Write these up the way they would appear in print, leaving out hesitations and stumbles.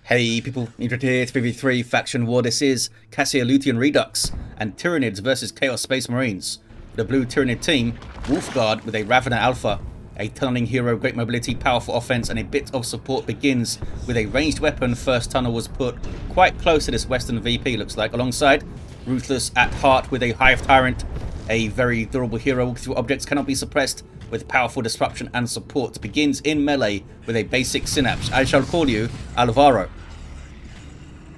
Hey people, Impregnable here, 3v3 Faction War. This is Lutean Redux and Tyranids versus Chaos Space Marines. The blue Tyranid team, Wolfguard with a Ravener Alpha, a tunneling hero, great mobility, powerful offense, and a bit of support begins with a ranged weapon. First tunnel was put quite close to this Western VP, looks like, alongside Ruthless at heart with a Hive Tyrant, a very durable hero, walking through objects, cannot be suppressed, with powerful disruption and support. Begins in melee with a basic synapse. I shall call you Alvaro.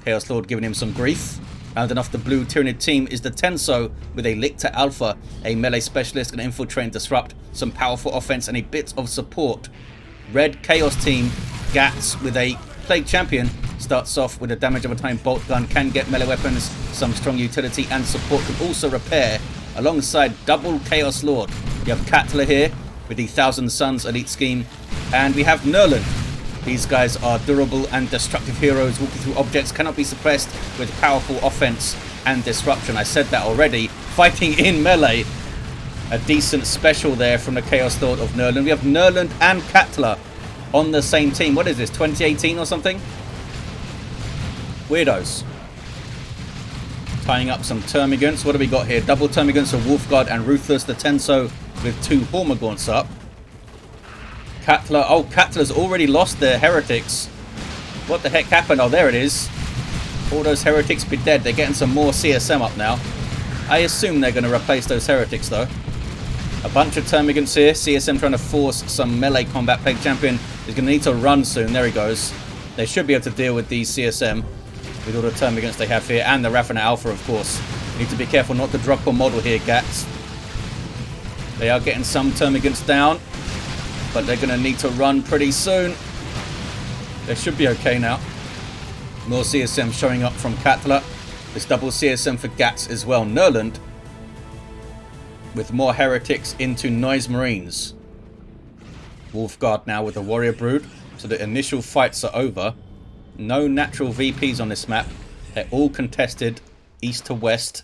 Chaos Lord giving him some grief. Rounding off the blue Tyranid team is the Tenso with a Lictor Alpha, a melee specialist, and infiltrate and disrupt, some powerful offense and a bit of support. Red Chaos team, Gatts with a Plague Champion, starts off with a damage over time bolt gun, can get melee weapons, some strong utility and support, can also repair, alongside double Chaos Lord. You have Katla here with the Thousand Suns elite scheme, and we have Nurland. These guys are durable and destructive heroes, walking through objects, cannot be suppressed, with powerful offense and disruption. I said that already. Fighting in melee. A decent special there from the Chaos Lord of Nurland. We have Nurland and Katla on the same team. What is this, 2018 or something? Weirdos. Tying up some Termagants. What do we got here? Double Termagants of Wolfguard and Ruthless. The Tenso with two Hormagaunts up. Katla. Oh, Katla's already lost their heretics. What the heck happened? Oh, there it is. All those heretics be dead. They're getting some more CSM up now. I assume they're going to replace those heretics, though. A bunch of Termagants here. CSM trying to force some melee combat. Plague Champion is going to need to run soon. There he goes. They should be able to deal with these CSM with all the Termagants they have here. And the Ravener Alpha, of course. You need to be careful not to drop a model here, Gatts. They are getting some Termagants down, but they're going to need to run pretty soon. They should be okay now. More CSM showing up from Katla. This double CSM for Gatts as well. Nurland with more heretics into Noise Marines. Wolfguard now with the Warrior Brood. So the initial fights are over. No natural VPs on this map. They're all contested east to west,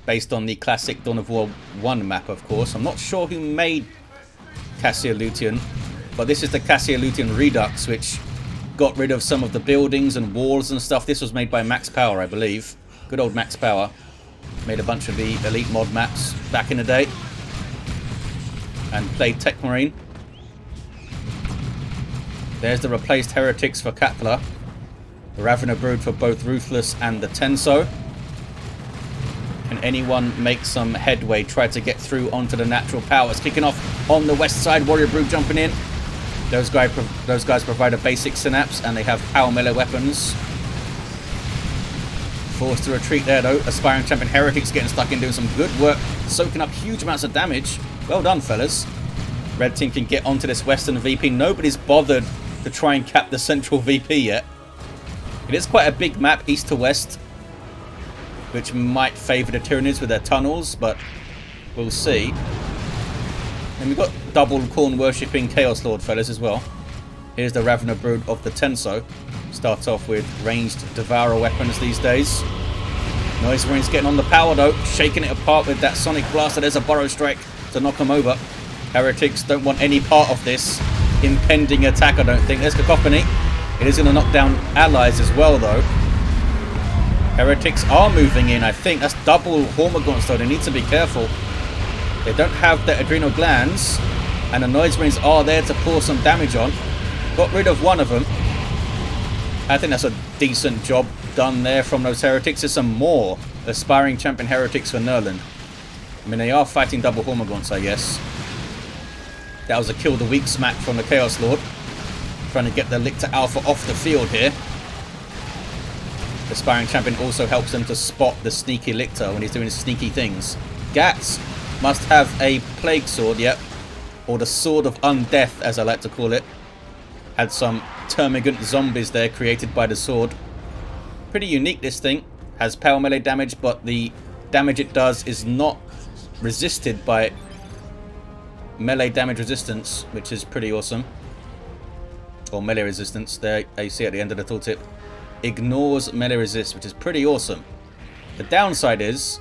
based on the classic Dawn of War 1 map, of course. I'm not sure who made Lutean, but this is the Lutean Redux, which got rid of some of the buildings and walls and stuff. This was made by Max Power, I believe. Good old Max Power. Made a bunch of the elite mod maps back in the day, and played Tech Marine. There's the replaced heretics for Katla. The Ravener Brood for both Ruthless and the Tenso. Can anyone make some headway? Try to get through onto the natural powers. Kicking off on the west side. Warrior Brood jumping in. Those guys provide a basic synapse, and they have power melee weapons. Forced to retreat there though. Aspiring Champion Heretics getting stuck in, doing some good work, soaking up huge amounts of damage. Well done, fellas. Red team can get onto this Western VP. Nobody's bothered to try and cap the central VP yet. It is quite a big map, east to west, which might favour the Tyranids with their tunnels, but we'll see. And we've got double Khorne worshipping Chaos Lord fellas as well. Here's the Ravener Brood of the Tenso. Starts off with ranged Devourer weapons these days. Noise Marines getting on the power though, shaking it apart with that Sonic Blaster. There's a Burrow Strike to knock them over. Heretics don't want any part of this impending attack, I don't think. There's Cacophony. It is going to knock down allies as well though. Heretics are moving in, I think. That's double Hormagaunts though. They need to be careful. They don't have the adrenal glands, and the Noise Marines are there to pour some damage on. Got rid of one of them. I think that's a decent job done there from those heretics. There's some more aspiring champion heretics for Nurland. I mean, they are fighting double Hormagaunts, I guess. That was a kill the weak smack from the Chaos Lord. Trying to get the Lictor Alpha off the field here. The Aspiring Champion also helps them to spot the sneaky Lictor when he's doing his sneaky things. Gatts must have a Plague Sword, yep. Or the Sword of Undeath, as I like to call it. Had some Termagant zombies there created by the sword. Pretty unique, this thing. Has power melee damage, but the damage it does is not resisted by melee damage resistance, which is pretty awesome. Or melee resistance. There you see at the end of the tooltip. Ignores melee resist, which is pretty awesome. The downside is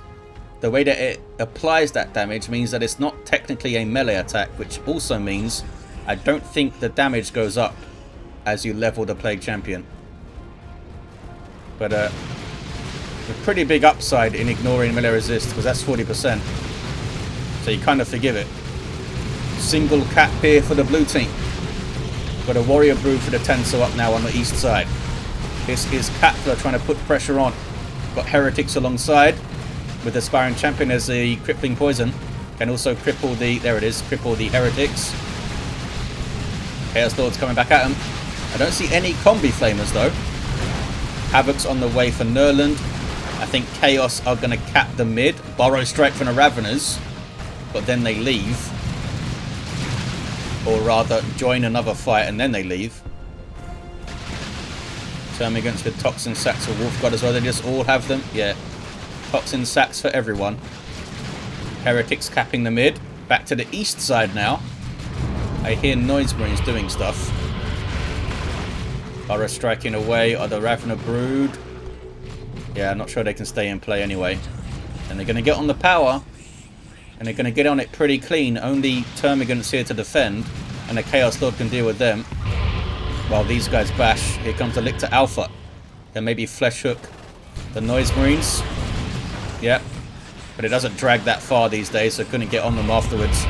the way that it applies that damage means that it's not technically a melee attack, which also means I don't think the damage goes up as you level the Plague Champion. But a pretty big upside in ignoring melee resist, because that's 40%. So you kind of forgive it. Single cap here for the blue team. Got a warrior brood for the Tenso up now on the east side. This is Katla trying to put pressure on. Got heretics alongside. With the Aspiring Champion as the crippling poison. Can also cripple the... There it is. Cripple the heretics. Chaos Lord's coming back at him. I don't see any combi flamers though. Havoc's on the way for Nurland. I think Chaos are going to cap the mid. Burrow strike from the Raveners. But then they leave. Or rather, join another fight and then they leave. Termagants with Toxin Sacks for Wolfguard as well. They just all have them. Yeah. Toxin Sacks for everyone. Heretics capping the mid. Back to the east side now. I hear Noise Marines doing stuff. Burrow striking away. Are the Ravener Brood? Yeah, I'm not sure they can stay in play anyway. And they're going to get on the power. And they're going to get on it pretty clean. Only Termagants here to defend. And the Chaos Lord can deal with them. While these guys bash. Here comes the Lictor Alpha. Then maybe Flesh Hook the Noise Marines. Yep. But it doesn't drag that far these days, so couldn't get on them afterwards.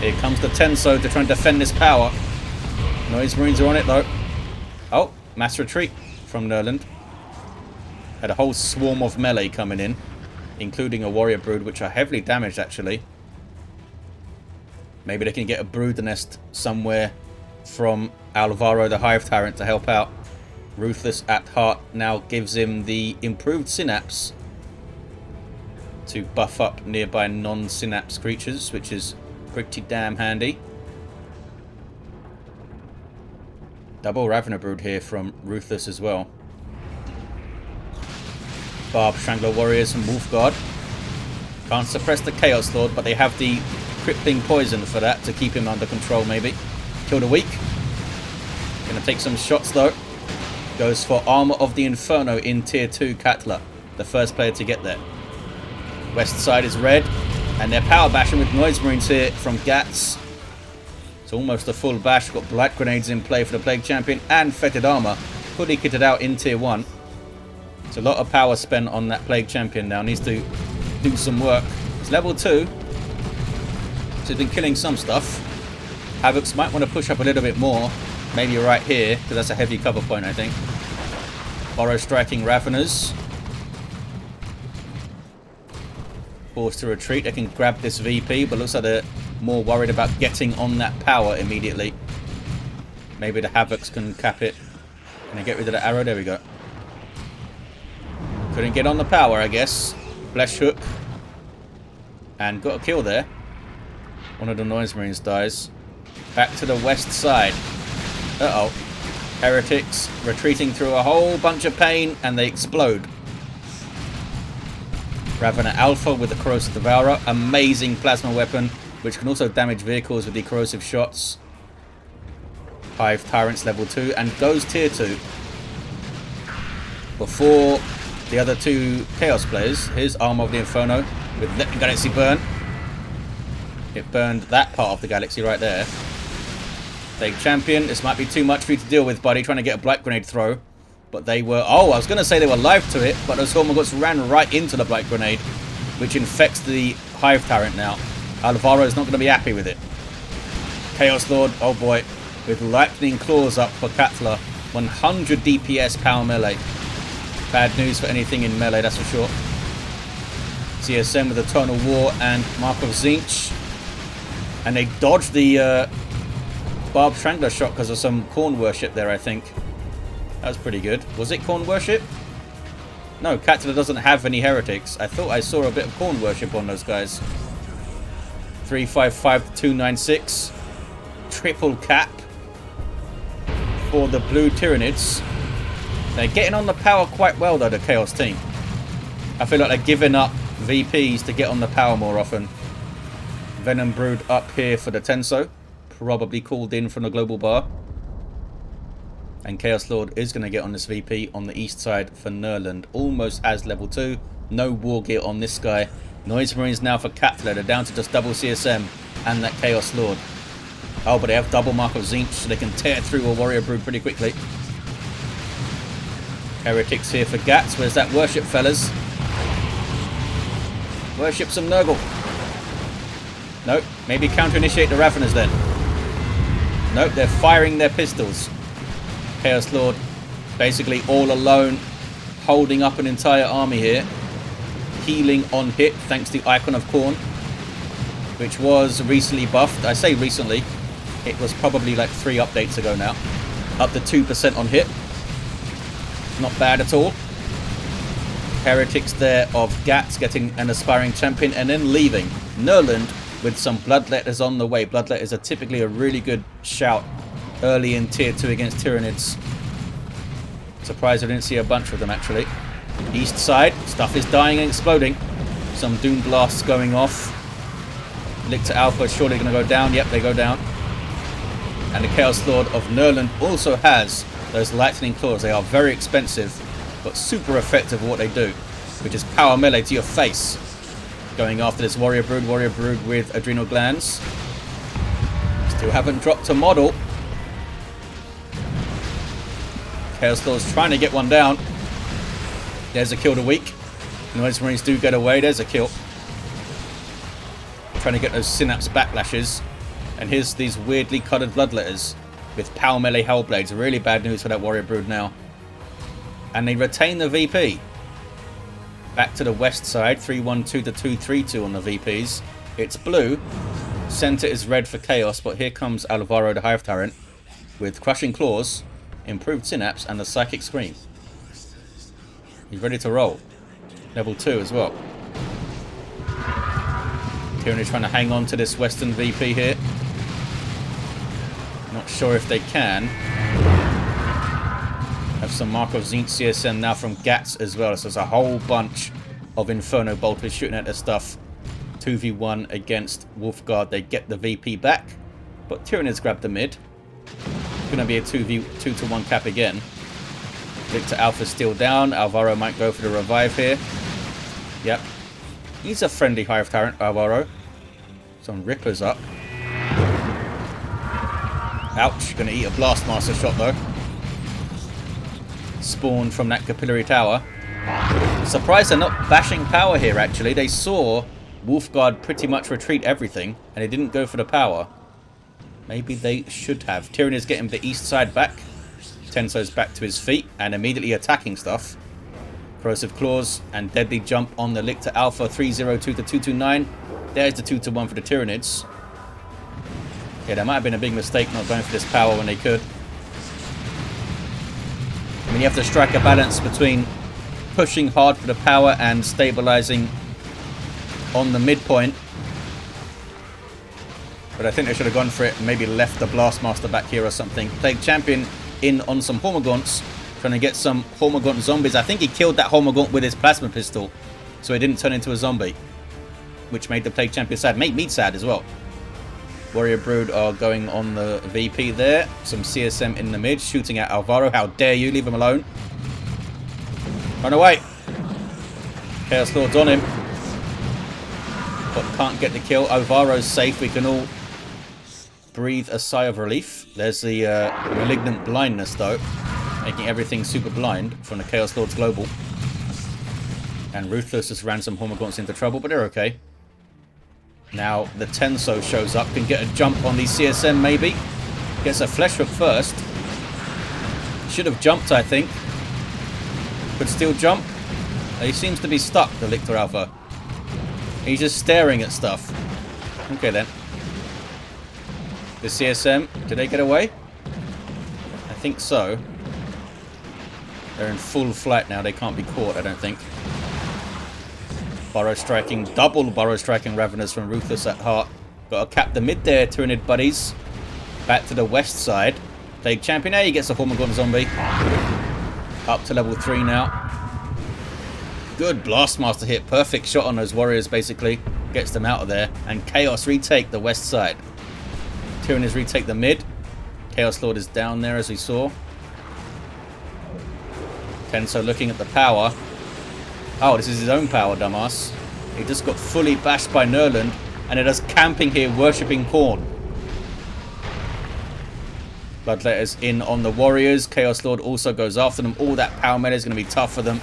Here comes the Tenso to try and defend this power. Noise Marines are on it though. Oh, mass retreat from Nurland. Had a whole swarm of melee coming in, including a warrior brood, which are heavily damaged actually. Maybe they can get a brood nest somewhere from Alvaro the Hive Tyrant to help out. Ruthless at heart now gives him the improved synapse to buff up nearby non-synapse creatures, which is pretty damn handy. Double Ravener Brood here from Ruthless as well. Barb Strangler Warriors from Wolfguard. Can't suppress the Chaos Lord, but they have the crippling poison for that to keep him under control maybe. Kill the weak. Gonna take some shots though. Goes for Armor of the Inferno in tier 2 Katla. The first player to get there. West side is red. And they're power bashing with Noise Marines here from Gatts. It's almost a full bash. Got Blight Grenades in play for the Plague Champion and Fetid Armor. Fully kitted out in tier 1. It's a lot of power spent on that Plague Champion now. Needs to do some work. It's level 2. So he's been killing some stuff. Havocs might want to push up a little bit more. Maybe right here, because that's a heavy cover point, I think. Burrow striking Raveners. Forced to retreat. They can grab this VP, but looks like they're more worried about getting on that power immediately. Maybe the Havocs can cap it. Can I get rid of the arrow? There we go. Couldn't get on the power, I guess. Flesh Hook. And got a kill there. One of the Noise Marines dies. Back to the west side. Uh-oh. Heretics retreating through a whole bunch of pain, and they explode. Ravener Alpha with the Corrosive Devourer. Amazing plasma weapon, which can also damage vehicles with the corrosive shots. Hive Tyrants level 2, and goes tier 2. Before the other two Chaos players, here's Armor of the Inferno with Let the Galaxy Burn. It burned that part of the galaxy right there. Plague Champion, this might be too much for you to deal with, buddy, trying to get a Blight Grenade throw. But they were... Oh, I was going to say they were live to it, but those Hormogots ran right into the Blight Grenade, which infects the Hive Tyrant now. Alvaro is not going to be happy with it. Chaos Lord, oh boy, with Lightning Claws up for Katla. 100 DPS power melee. Bad news for anything in melee, that's for sure. CSM with Eternal War and Mark of Tzeentch. And they dodged the Barb Strangler shot because of some Corn Worship there, I think. That was pretty good. Was it Corn Worship? No, Katla doesn't have any heretics. I thought I saw a bit of Corn Worship on those guys. 355 to 296. Triple cap for the blue Tyranids. They're getting on the power quite well though, the Chaos team. I feel like they're giving up VPs to get on the power more often. Venom Brood up here for the Tenso. Probably called in from the global bar. And Chaos Lord is going to get on this VP on the east side for Nurland. Almost as level 2. No war gear on this guy. Noise Marines now for Katla. They're down to just double CSM and that Chaos Lord. Oh, but they have double Mark of Tzeentch, so they can tear through a Warrior Brood pretty quickly. Heretics here for Gatts. Where's that worship, fellas? Worship some Nurgle. Nope. Maybe counter-initiate the Raveners then. Nope, they're firing their pistols. Chaos Lord basically all alone, holding up an entire army here. Healing on hit thanks to Icon of Khorne, which was recently buffed. I say recently. It was probably like 3 updates ago now. Up to 2% on hit. Not bad at all. Heretics there of Gatts getting an aspiring champion and then leaving. Nurland with some Bloodletters on the way. Bloodletters are typically a really good shout early in tier 2 against Tyranids. Surprised I didn't see a bunch of them actually. East side, stuff is dying and exploding. Some Doom Blasts going off. Lictor Alpha is surely going to go down. Yep, they go down. And the Chaos Lord of Nurland also has those Lightning Claws. They are very expensive, but super effective at what they do, which is power melee to your face. Going after this Warrior Brood with Adrenal Glands. Still haven't dropped a model. Chaos Lord's trying to get one down. There's a kill to weak. Noise Marines do get away. There's a kill. Trying to get those Synapse backlashes. And here's these weirdly colored Bloodletters with power melee Hellblades. Really bad news for that Warrior Brood now. And they retain the VP. Back to the west side. 3-1-2 to 2-3-2 on the VPs. It's blue. Center is red for Chaos. But here comes Alvaro the Hive Tyrant with Crushing Claws, Improved Synapse, and the Psychic Scream. He's ready to roll. Level 2 as well. Tyranid trying to hang on to this Western VP here. Not sure if they can. Have some Mark of Zinc CSM now from Gatts as well. So there's a whole bunch of Inferno Bolters shooting at their stuff. 2v1 against Wolfguard. They get the VP back. But Tyranids grab the mid. It's going to be a 2-1 cap again. Lictor Alpha's still down. Alvaro might go for the revive here. Yep. He's a friendly Hive Tyrant, Alvaro. Some Rippers up. Ouch. Going to eat a Blastmaster shot though. Spawned from that Capillary Tower. Surprised they're not bashing power here actually. They saw Wolfguard pretty much retreat everything and they didn't go for the power. Maybe they should have. Tyranids getting the east side back. Tenso's back to his feet and immediately attacking stuff. Corrosive Claws and Deadly Jump on the Lictor Alpha. 3-0-2 to 2-2-9. There's the 2-1 for the Tyranids. Yeah, that might have been a big mistake not going for this power when they could. I mean, you have to strike a balance between pushing hard for the power and stabilizing on the midpoint. But I think they should have gone for it and maybe left the Blastmaster back here or something. Plague Champion in on some Hormagaunts, trying to get some Hormagaunt zombies. I think he killed that Hormagaunt with his plasma pistol, so he didn't turn into a zombie, which made the Plague Champion sad. Made me sad as well. Warrior Brood are going on the VP there. Some CSM in the mid, shooting at Alvaro. How dare you, leave him alone. Run away. Chaos Lord's on him, but can't get the kill. Alvaro's safe. We can all breathe a sigh of relief. There's the Malignant Blindness though, making everything super blind from the Chaos Lord's Global. And Ruthless just ran some Hormagaunts into trouble, but they're okay. Now the Tenso shows up, can get a jump on the CSM maybe. Gets a Flesh Hook first. Should have jumped, I think. Could still jump. He seems to be stuck, the Lictor Alpha. He's just staring at stuff. Okay then. The CSM, did they get away? I think so. They're in full flight now, they can't be caught, I don't think. Burrow striking, double burrow striking Raveners from Ruthless at heart. Got to cap the mid there, Tyranid buddies. Back to the west side. Plague Champion, he gets a Hormagaunt zombie. Up to level 3 now. Good Blastmaster hit, perfect shot on those warriors basically. Gets them out of there. And Chaos retake the west side. Tyranids retake the mid. Chaos Lord is down there as we saw. Tenso looking at the power. Oh, this is his own power, dumbass. He just got fully bashed by Nurland, and they're just camping here, worshipping Khorne. Bloodletter's in on the warriors. Chaos Lord also goes after them. All that power melee is going to be tough for them.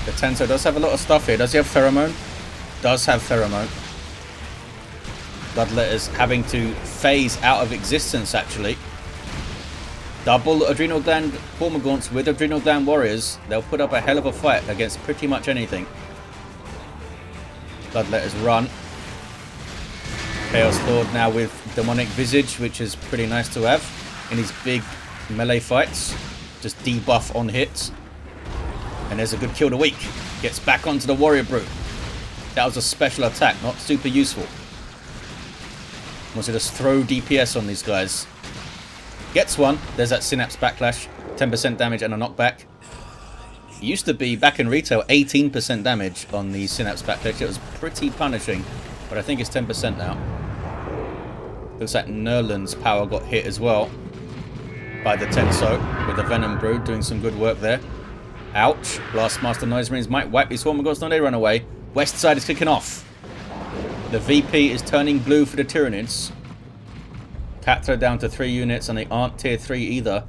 The Tenso does have a lot of stuff here. Does he have Pheromone? Does have Pheromone. Bloodletter's having to phase out of existence, actually. Double Adrenal Gland Hormagaunts with Adrenal Gland Warriors. They'll put up a hell of a fight against pretty much anything. Bloodletter's run. Chaos Lord now with Demonic Visage, which is pretty nice to have in these big melee fights. Just debuff on hits. And there's a good kill to weak. Gets back onto the Warrior Brute. That was a special attack, not super useful. Wants to just throw DPS on these guys. Gets one. There's that Synapse Backlash. 10% damage and a knockback. It used to be, back in retail, 18% damage on the Synapse Backlash. It was pretty punishing. But I think it's 10% now. Looks like Nurland's power got hit as well by the Tenso with the Venom Brood, doing some good work there. Ouch. Blastmaster Noise Marines might wipe these Hormagaunts. No, they run away. West side is kicking off. The VP is turning blue for the Tyranids. Katla down to 3 units, and they aren't tier 3 either.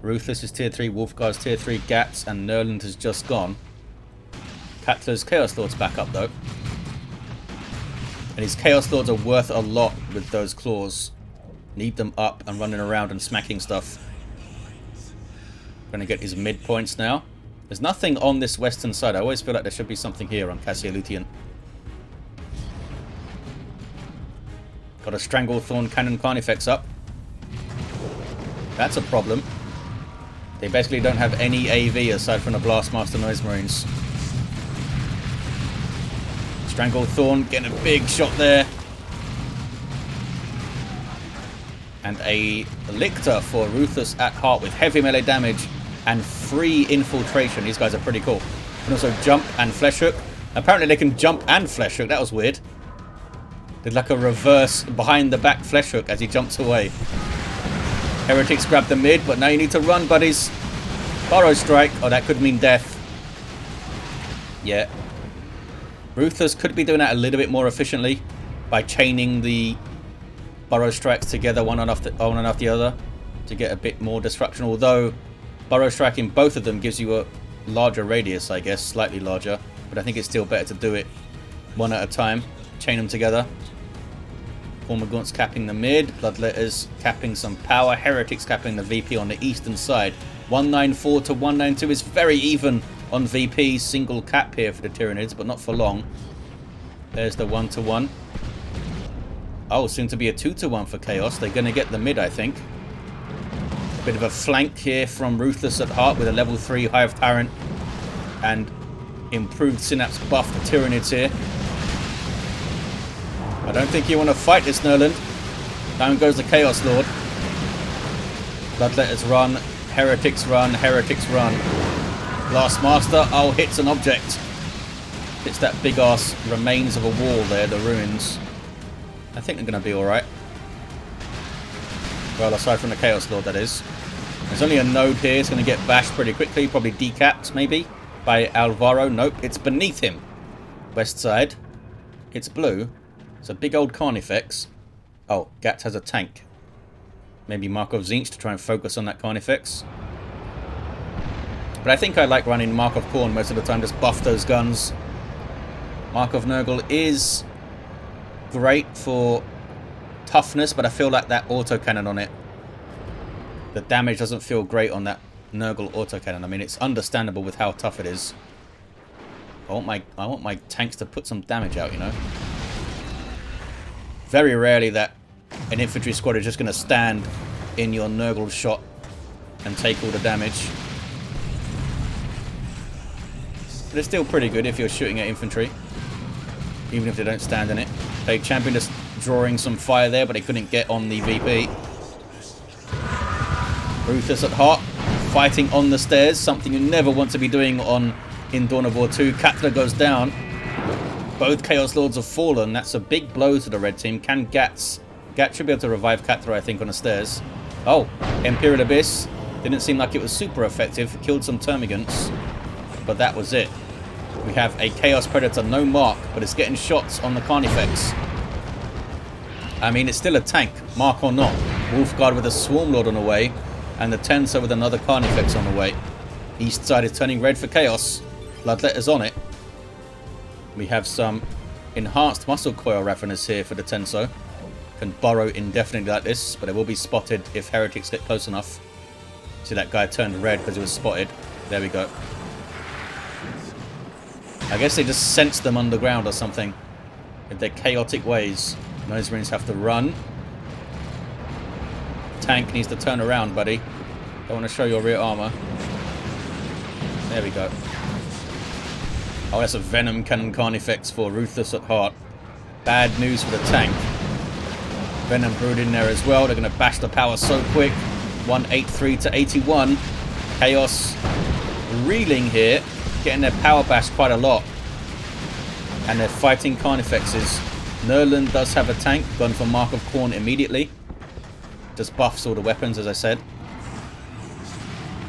Ruthless is tier 3, Wolfguard's tier 3, Gatts, and Nurland has just gone. Katla's Chaos Lord's back up though. And his Chaos Lords are worth a lot with those claws. Need them up and running around and smacking stuff. Gonna get his mid points now. There's nothing on this western side. I always feel like there should be something here on Cassia Lutean. Got a Stranglethorn Cannon Carnifex up. That's a problem. They basically don't have any AV aside from the Blastmaster Noise Marines. Stranglethorn getting a big shot there. And a Lictor for Ruthless at heart with heavy melee damage and free infiltration. These guys are pretty cool. Can also jump and flesh hook. Apparently they can jump and flesh hook. That was weird. Did like a reverse behind the back flesh hook as he jumps away. Heretics grab the mid, but now you need to run, buddies. Burrow strike. Oh, that could mean death. Yeah. Ruthless could be doing that a little bit more efficiently by chaining the burrow strikes together one after the other to get a bit more disruption. Although burrow striking both of them gives you a larger radius, I guess, slightly larger. But I think it's still better to do it one at a time. Chain them together. Hormagaunts capping the mid. Bloodletters capping some power. Heretics capping the VP on the eastern side. 194 to 192 is very even on VP. Single cap here for the Tyranids, but not for long. There's the 1-to-1. Oh, soon to be a 2-to-1 for Chaos. They're going to get the mid, I think. Bit of a flank here from Ruthless at heart with a level 3 Hive Tyrant and improved Synapse buff for Tyranids here. I don't think you want to fight this Nurland. Down goes the Chaos Lord. Bloodletters run. Heretics run. Heretics run. Blastmaster. Oh, hits an object. Hits that big ass remains of a wall there, the ruins. I think they're going to be alright. Well, aside from the Chaos Lord, that is. There's only a node here. It's going to get bashed pretty quickly. Probably decapped, maybe, by Alvaro. Nope, it's beneath him. West side. It's blue. It's a big old Carnifex. Oh, Gatts has a tank. Maybe Markov Zinch to try and focus on that Carnifex. But I think I like running Markov Khorne most of the time. Just buff those guns. Markov Nurgle is great for toughness, but I feel like that autocannon on it, the damage doesn't feel great on that Nurgle autocannon. I mean, it's understandable with how tough it is. I want my tanks to put some damage out, you know. Very rarely that an infantry squad is just going to stand in your Nurgle shot and take all the damage. But it's still pretty good if you're shooting at infantry, even if they don't stand in it. Okay, Champion just drawing some fire there, but they couldn't get on the VP. Ruthless at heart, fighting on the stairs, something you never want to be doing in Dawn of War 2. Katla goes down. Both Chaos Lords have fallen. That's a big blow to the red team. Can Gatts should be able to revive Katla, I think, on the stairs. Oh, Imperial Abyss. Didn't seem like it was super effective. Killed some Termagants, but that was it. We have a Chaos Predator, no mark, but it's getting shots on the Carnifex. I mean, it's still a tank, mark or not. Wolfguard with a Swarm Lord on the way, and the Tenso with another Carnifex on the way. East side is turning red for Chaos. Bloodletter's on it. We have some enhanced Muscle Coil Ravenous here for the Tenso. Can burrow indefinitely like this, but it will be spotted if Heretics get close enough. See, that guy turned red because he was spotted. There we go. I guess they just sense them underground or something. In their chaotic ways. Those Marines have to run. Tank needs to turn around, buddy. Don't want to show your rear armor. There we go. Oh, that's a Venom Cannon Carnifex for Ruthless at heart. Bad news for the tank. Venom Brood in there as well. They're going to bash the power so quick. 183 to 81. Chaos reeling here. Getting their power bashed quite a lot. And they're fighting Carnifexes. Nurland does have a tank. Gone for Mark of Khorne immediately. Just buffs all the weapons, as I said.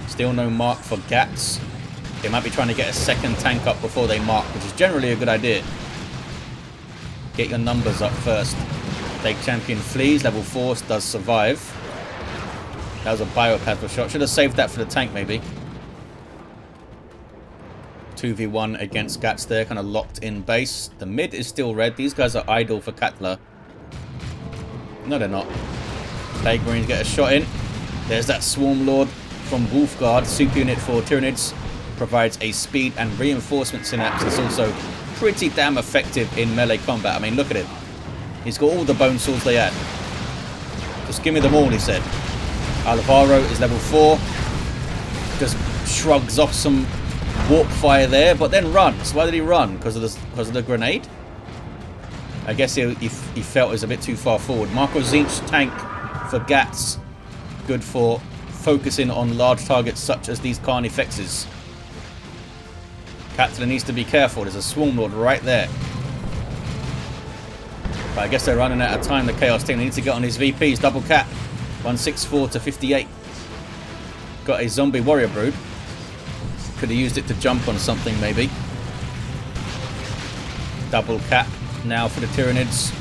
Still no mark for Gatts. They might be trying to get a second tank up before they mark, which is generally a good idea. Get your numbers up first. Plague Champion flees. Level 4 does survive. That was a Biopather shot. Should have saved that for the tank, maybe. 2v1 against Gatts there. Kind of locked in base. The mid is still red. These guys are idle for Katla. No, they're not. Plague Marines get a shot in. There's that Swarm Lord from Wolfguard. Super unit for Tyranids. Provides a speed and reinforcement synapse. It's also pretty damn effective in melee combat. I mean, look at him. He's got all the bone swords they had. Just give me them all, he said. Alvaro is level 4. Just shrugs off some warp fire there, but then runs. Why did he run? Because of the grenade? I guess he felt it was a bit too far forward. Marco Zinch tank for Gatts. Good for focusing on large targets such as these Carnifexes. Katla needs to be careful. There's a Swarm Lord right there. But I guess they're running out of time. The Chaos team needs to get on his VPs. Double cap. 164 to 58. Got a Zombie Warrior Brood. Could have used it to jump on something, maybe. Double cap now for the Tyranids.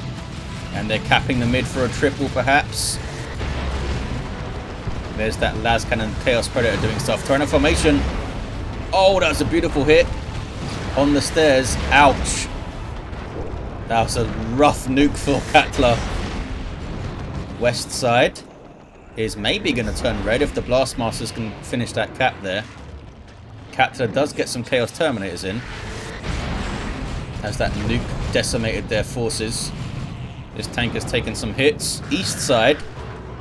And they're capping the mid for a triple, perhaps. There's that Las Cannon Chaos Predator doing stuff. Tyrant formation. Oh, that was a beautiful hit. On the stairs. Ouch. That was a rough nuke for Katla. West side is maybe going to turn red if the Blastmasters can finish that cap there. Katla does get some Chaos Terminators in. As that nuke decimated their forces. This tank has taken some hits. East side.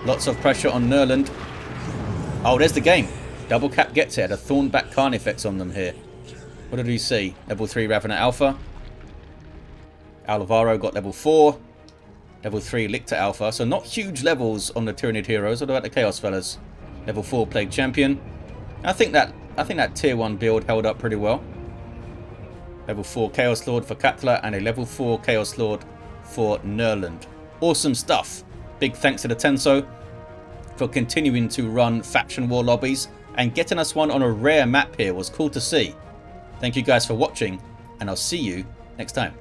Lots of pressure on Nurland. Oh, there's the game. Double cap gets it. Had a Thornback Carnifex on them here. What did we see? Level 3 Ravenous Alpha. Alvaro got level 4. Level 3 Lictor Alpha. So not huge levels on the Tyranid heroes. What about the Chaos fellas? Level 4 Plague Champion. I think that tier 1 build held up pretty well. Level 4 Chaos Lord for Katla and a level 4 Chaos Lord for Nurland. Awesome stuff. Big thanks to the Tenso for continuing to run faction war lobbies and getting us one on a rare map here was cool to see. Thank you guys for watching, and I'll see you next time.